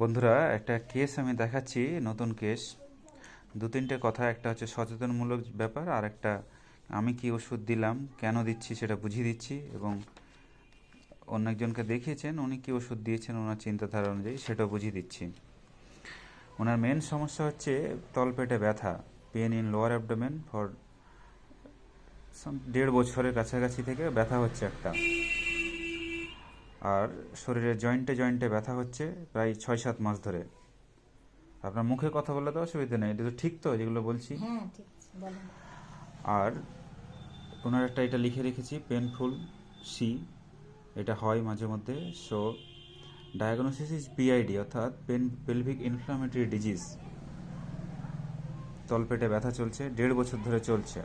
বন্ধুরা, একটা কেস আমি দেখাচ্ছি, নতুন কেস। দু তিনটে কথা, একটা হচ্ছে সচেতনমূলক ব্যাপার, আর একটা আমি কি ওষুধ দিলাম, কেন দিচ্ছি সেটা বুঝিয়ে দিচ্ছি, এবং অন্য একজনকে দেখিয়েছেন, উনি কি ওষুধ দিয়েছেন ওনার চিন্তাধারা অনুযায়ী সেটাও বুঝিয়ে দিচ্ছি। ওনার মেন সমস্যা হচ্ছে তলপেটে ব্যথা, pain in lower abdomen for 1.5 বছরের কাছাকাছি থেকে ব্যথা হচ্ছে একটা। আর শরীরের জয়েন্টে জয়েন্টে ব্যথা হচ্ছে প্রায় 6-7 মাস ধরে। আপনার মুখে কথা বললে তো অসুবিধা নেই, এটা তো ঠিক তো যেগুলো বলছি? হ্যাঁ, ঠিক আছে, বলেন। আর ওনার একটা এটা লিখে রেখেছি, পেনফুল সি, এটা হয় মাঝে মধ্যে। সো ডায়াগনোসিস ইজ পিআইডি, অর্থাৎ পেলভিক ইনফ্লামেটরি ডিজিজ। তলপেটে ব্যথা চলছে, 1.5 বছর ধরে চলছে।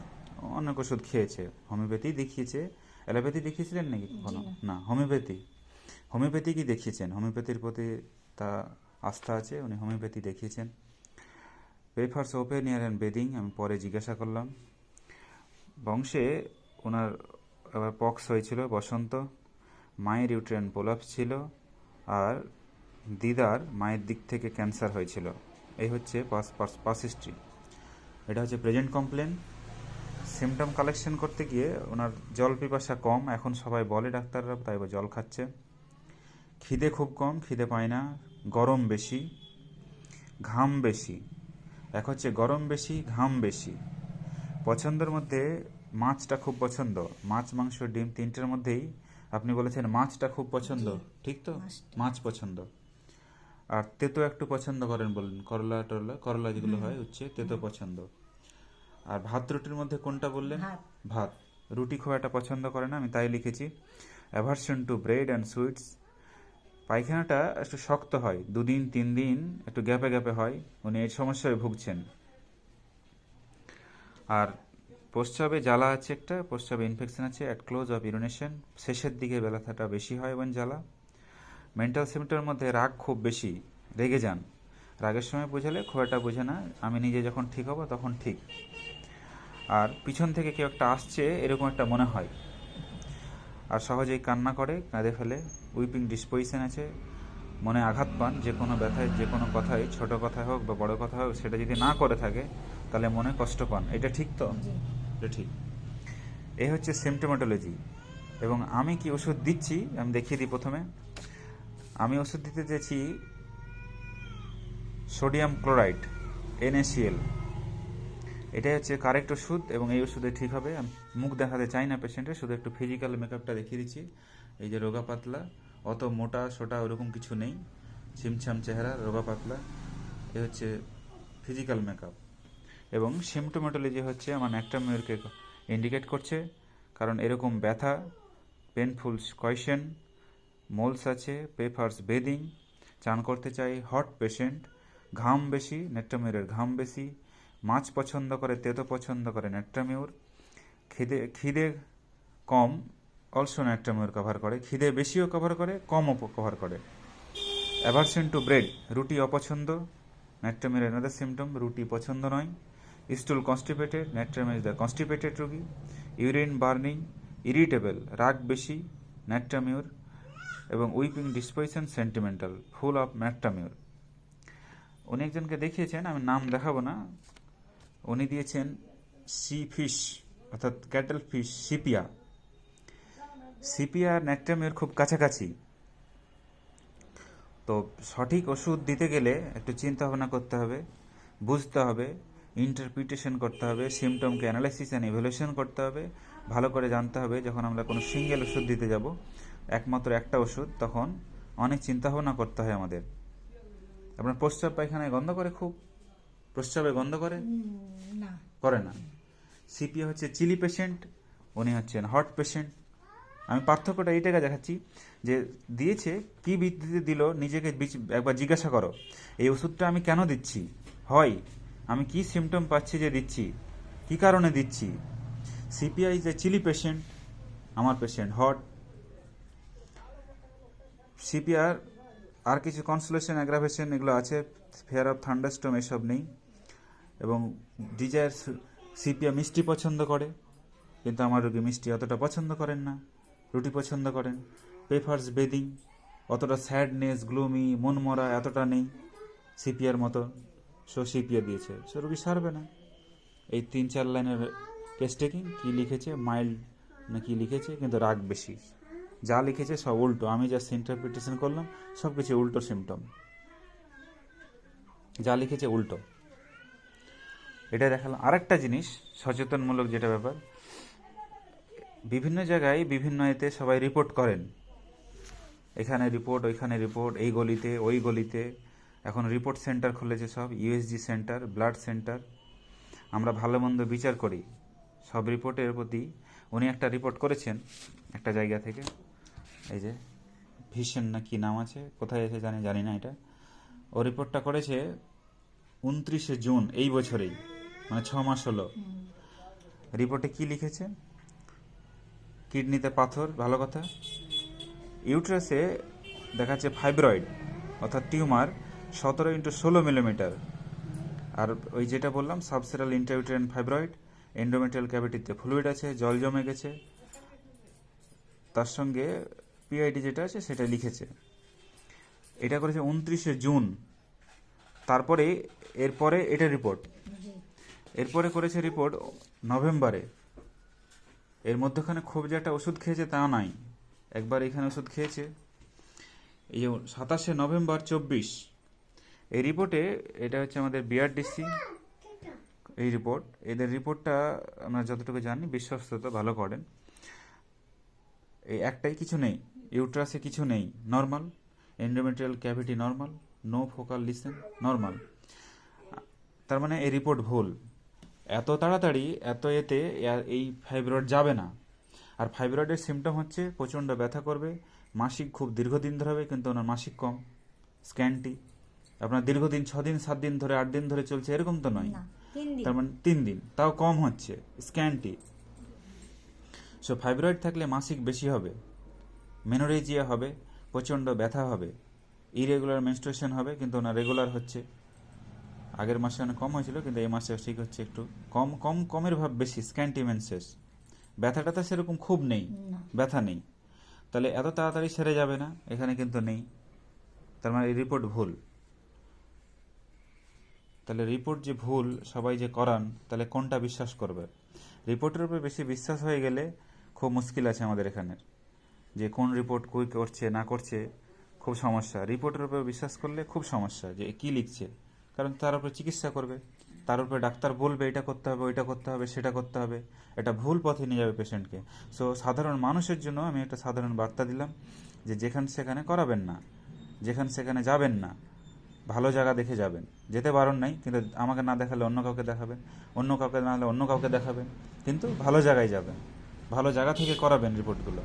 অনেক ওষুধ খেয়েছে, হোমিওপ্যাথি দেখিয়েছে। অ্যালোপ্যাথি দেখিয়েছিলেন নাকি জি কখনো? না। না, হোমিওপ্যাথি কি দেখিয়েছেন, হোমিওপ্যাথির প্রতি তা আস্থা আছে, উনি হোমিওপ্যাথি দেখিয়েছেন। পেফার্স ওপেন ইয়ার অ্যান্ড বেদিং, আমি পরে জিজ্ঞাসা করলাম। বংশে ওনার আবার পক্স হয়েছিল, বসন্ত। মায়ের ইউট্রেন প্রোলাপস ছিল, আর দিদার মায়ের দিক থেকে ক্যান্সার হয়েছিল। এই হচ্ছে পাস হিস্ট্রি। এটা হচ্ছে প্রেজেন্ট কমপ্লেন। সিমটম কালেকশন করতে গিয়ে ওনার জল পিপাসা কম, এখন সবাই বলে ডাক্তাররা, তাই জল খাচ্ছে। খিদে খুব কম, খিদে পায় না। গরম বেশি, ঘাম বেশি। এক হচ্ছে গরম বেশি, ঘাম বেশি। পছন্দের মধ্যে মাছটা খুব পছন্দ, মাছ মাংস ডিম তিনটের মধ্যেই আপনি বলেছেন মাছটা খুব পছন্দ, জি, ঠিক তো? মাছটা। মাছ পছন্দ। আর তেতো একটু পছন্দ করেন বললেন, করলা টরলা, করলা যেগুলো হয় উচ্ছে, তেতো পছন্দ। আর ভাত রুটির মধ্যে কোনটা বললেন? ভাত। ভাত। রুটি খুব একটা পছন্দ করে না, আমি তাই লিখেছি। Aversion to bread and sweets. পায়খানাটা একটু শক্ত হয়, 2-3 দিন একটু গ্যাপে গ্যাপে হয়, উনি এই সমস্যায় ভুগছেন। আর প্রস্রাবে জ্বালা আছে, একটা প্রস্রাবে ইনফেকশন আছে, অ্যাট ক্লোজ অফ ইউরিনেশন, শেষের দিকে ব্যথাটা বেশি হয় এবং জ্বালা। মেন্টাল সিমটমের মধ্যে রাগ খুব বেশি, রেগে যান। রাগের সময় বোঝালে খুব একটা বোঝে না, আমি নিজে যখন ঠিক হব তখন ঠিক। আর পিছন থেকে কেউ একটা আসছে এরকম একটা মনে হয়। আর সহজেই কান্না করে, কাঁদে ফেলে। উইপিং ডিসপোজিশন আছে, মনে আঘাত পান যে কোনো ব্যথায়, যে কোনো কথায়, ছোট কথা হোক বা বড় কথা হোক, সেটা যদি না করে থাকে তাহলে মনে কষ্ট পান। এটা ঠিক তো? জি। এটা ঠিক। এই হচ্ছে সিমটোমেটোলজি। এবং আমি কি ওষুধ দিচ্ছি আমি দেখিয়ে দিই। প্রথমে আমি ওষুধ দিতে চেয়েছি সোডিয়াম ক্লোরাইড, NaCl। এটাই হচ্ছে কারেক্ট ওষুধ, এবং এই ওষুধে ঠিক হবে। আমি মুখ দেখাতে চাই না পেশেন্টের, শুধু একটু ফিজিক্যাল মেকআপটা দেখিয়ে দিচ্ছি। এই যে রোগা পাতলা, অত মোটা সোটা ওরকম কিছু নেই, ছিমছাম চেহারা, রোগা পাতলা। এ হচ্ছে ফিজিক্যাল মেকআপ। এবং সিমটোমেটোলজি হচ্ছে আমার ন্যাক্টামিউরকে ইন্ডিকেট করছে, কারণ এরকম ব্যথা, পেনফুল কয়েশন, মোলস আছে, পেফার্স বেদিং, চান করতে চাই, হট পেশেন্ট, ঘাম বেশি, ন্যাক্টামিউরের ঘাম বেশি, মাছ পছন্দ করে, তেতো পছন্দ করে ন্যাক্টামিউর। খিদে খিদে কম, অলসো ন্যাক্টামিউর কভার করে। খিদে বেশিও কভার করে, কমও কভার করে। অ্যাভারশন টু ব্রেড, রুটি অপছন্দ, ন্যাট্রামের অ্যানাদার সিমটম, রুটি পছন্দ নয়। Stool constipated, natrum is the constipated রোগী। ইউরিন বার্নিং, ইরিটেবল, রাগ বেশি, ন্যাট্রামিউর। এবং weeping disposition, sentimental, full of natrum mur. উনি একজনকে দেখিয়েছেন, আমি নাম দেখাবো না। উনি দিয়েছেন সি ফিশ, অর্থাৎ ক্যাটেল ফিশ, সিপিয়া। সিপিয়া আর ন্যাট্রামিউর খুব কাছাকাছি। তো সঠিক ওষুধ দিতে গেলে একটু চিন্তা ভাবনা করতে হবে, বুঝতে হবে, ইন্টারপ্রিটেশন করতে হবে, সিমটমকে অ্যানালাইসিস অ্যান্ড ইভ্যালুয়েশন করতে হবে, ভালো করে জানতে হবে। যখন আমরা কোনো সিঙ্গেল ওষুধ দিতে যাব, একমাত্র একটা ওষুধ, তখন অনেক চিন্তা ভাবনা করতে হয় আমাদের। আপনার প্রস্রাব পায়খানায় গন্ধ করে খুব? প্রস্রাবে গন্ধ করে? না। করে না। সিপিএ হচ্ছে চিলি পেশেন্ট, উনি হচ্ছেন হট পেশেন্ট। আমি পার্থক্যটা এইটাকে দেখাচ্ছি যে দিয়েছে কি ভিত্তিতে দিল, নিজেকে একবার জিজ্ঞাসা করো, এই ওষুধটা আমি কেন দিচ্ছি, হয় আমি কি সিমটম পাচ্ছি যে দিচ্ছি, কি কারণে দিচ্ছি। CPI is a chilli patient, আমার পেশেন্ট হট। সিপিআর আর কিছু কনসোলেশন, অ্যাগ্রাভেশন এগুলো আছে, ফেয়ার অফ থান্ডারস্টর্ম এসব নেই। এবং ডিজায়ার, সিপিআর মিষ্টি পছন্দ করে, কিন্তু আমার রোগী মিষ্টি অতটা পছন্দ করেন না, রুটি পছন্দ করেন। পেফার্স বেদিং, অতটা স্যাডনেস, গ্লুমি, মনমরা এতটা নেই সিপিআর মতো। সো সিপিআর দিয়েছে, সো রুগী সারবে না। এই 3-4 লাইনের কেস টেকিং কী লিখেছে, মাইল্ড না কি লিখেছে, কিন্তু রাগ বেশি। যা লিখেছে সব উল্টো, আমি জাস্ট ইন্টারপ্রিটেশন করলাম, সব কিছু উল্টো সিমটম, যা লিখেছে উল্টো। এটা দেখালাম। আরেকটা জিনিস সচেতনমূলক যেটা ব্যাপার, বিভিন্ন জায়গায় বিভিন্ন এতে সবাই রিপোর্ট করেন, এখানে রিপোর্ট, ওইখানে রিপোর্ট, এই গলিতে ওই গলিতে। এখন রিপোর্ট সেন্টার খুলেছে সব, ইউএসজি সেন্টার, ব্লাড সেন্টার। আমরা ভালো মন্দ বিচার করি সব রিপোর্টের প্রতি। উনি একটা রিপোর্ট করেছেন একটা জায়গা থেকে, এই যে ভিশন না কি নাম আছে, কোথায় আছে জানি না এটা। ও রিপোর্টটা করেছে 29শে জুন এই বছরেই, মানে 6 মাস হলো। রিপোর্টে কি লিখেছে, কিডনিতে পাথর, ভালো কথা। ইউট্রাসে দেখাচ্ছে ফাইব্রয়েড অর্থাৎ টিউমার 17x16 মিলিমিটার। আর ওই যেটা বললাম সাবসেরাল ইন্ট্রাইউটেরিয়ান ফাইব্রয়েড, এন্ডোমেট্রিয়াল ক্যাভিটিতে ফ্লুইড আছে, জল জমে গেছে। তার সঙ্গে পিআইডি যেটা আছে সেটা লিখেছে। এটা করেছে 29শে জুন। তারপরে এরপরে এটা রিপোর্ট, এরপরে করেছে রিপোর্ট নভেম্বরে। এর মধ্যখানে খুব যে একটা ওষুধ খেয়েছে তা নাই, একবার এখানে ওষুধ খেয়েছে। এই 27শে নভেম্বর 24 এই রিপোর্টে, এটা হচ্ছে আমাদের বিআরডিসি এই রিপোর্ট। এদের রিপোর্টটা আমরা যতটুকু জানি বিশ্বস্ততা ভালো করেন। এই একটাই কিছু নেই, ইউট্রাসে কিছু নেই, normal. Endometrial cavity normal, no focal lesion normal. তার মানে এই রিপোর্ট ভুল। এত তাড়াতাড়ি এত এতে এই ফাইব্রয়েড যাবে না। আর ফাইব্রয়েডের সিমটম হচ্ছে প্রচণ্ড ব্যথা করবে, মাসিক খুব দীর্ঘদিন ধরে হবে, কিন্তু ওনার মাসিক কম, স্ক্যান্টি। আপনার দীর্ঘদিন 6 দিন 7 দিন ধরে 8 দিন ধরে চলছে এরকম তো নয়, না, 3 দিন। তার মানে 3 দিন, তাও কম হচ্ছে, স্ক্যান্টি। সো ফাইব্রয়েড থাকলে মাসিক বেশি হবে, মেনোরেজিয়া হবে, প্রচণ্ড ব্যথা হবে, ইরেগুলার মেনস্ট্রুয়েশন হবে, কিন্তু ওনার রেগুলার হচ্ছে। আগের মাসে অনেক কম হয়েছিল, কিন্তু এই মাসে ঠিক হচ্ছে, একটু কমের ভাব বেশি, স্ক্যান্টি মেন্সেস। ব্যথাটা তো সেরকম খুব নেই, না। ব্যথা নেই, তাহলে এত তাড়াতাড়ি সেরে যাবে না, এখানে কিন্তু নেই। তার মানে এই রিপোর্ট ভুল। তাহলে রিপোর্ট যে ভুল সবাই যে করান, তাহলে কোনটা বিশ্বাস করবে? রিপোর্টের উপর বেশি বিশ্বাস হয়ে গেলে খুব মুশকিল আছে আমাদের এখানের, যে কোন রিপোর্ট কই করছে না করছে, খুব সমস্যা। রিপোর্টের উপর বিশ্বাস করলে খুব সমস্যা, যে কি লিখছে, কারণ তার উপর চিকিৎসা করবে, তার উপরে ডাক্তার বলবে এটা করতে হবে, ওইটা করতে হবে, সেটা করতে হবে, এটা ভুল পথে নিয়ে যাবে পেশেন্টকে। সো সাধারণ মানুষের জন্য আমি একটা সাধারণ বার্তা দিলাম, যে যেখানে সেখানে করাবেন না, যেখানে সেখানে যাবেন না, ভালো জায়গা দেখে যাবেন। যেতে বারণ নাই, কিন্তু আমাকে না দেখালে অন্য কাউকে দেখাবেন, অন্য কাউকে না হলে অন্য কাউকে দেখাবেন, কিন্তু ভালো জায়গায় যাবেন, ভালো জায়গা থেকে করাবেন রিপোর্টগুলো।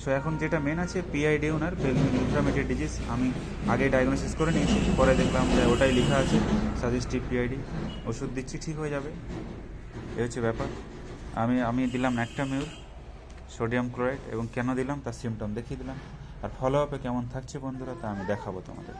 সো এখন যেটা মেন আছে পিআইডি, ওনার পেলভিক ইনফ্লামেটরি ডিজিজ, আমি আগে ডায়াগনোসিস করে নিয়েছি, পরে দেখলাম যে ওটাই লেখা আছে সাজেস্টিভ পিআইডি, ওষুধ দিচ্ছি, ঠিক হয়ে যাবে। এই হচ্ছে ব্যাপার। আমি দিলাম ন্যাক্টামিউর, সোডিয়াম ক্লোরাইড, এবং কেন দিলাম তার সিমটম দেখিয়ে দিলাম। আর ফলো আপে কেমন থাকছে বন্ধুরা তা আমি দেখাবো তোমাদের।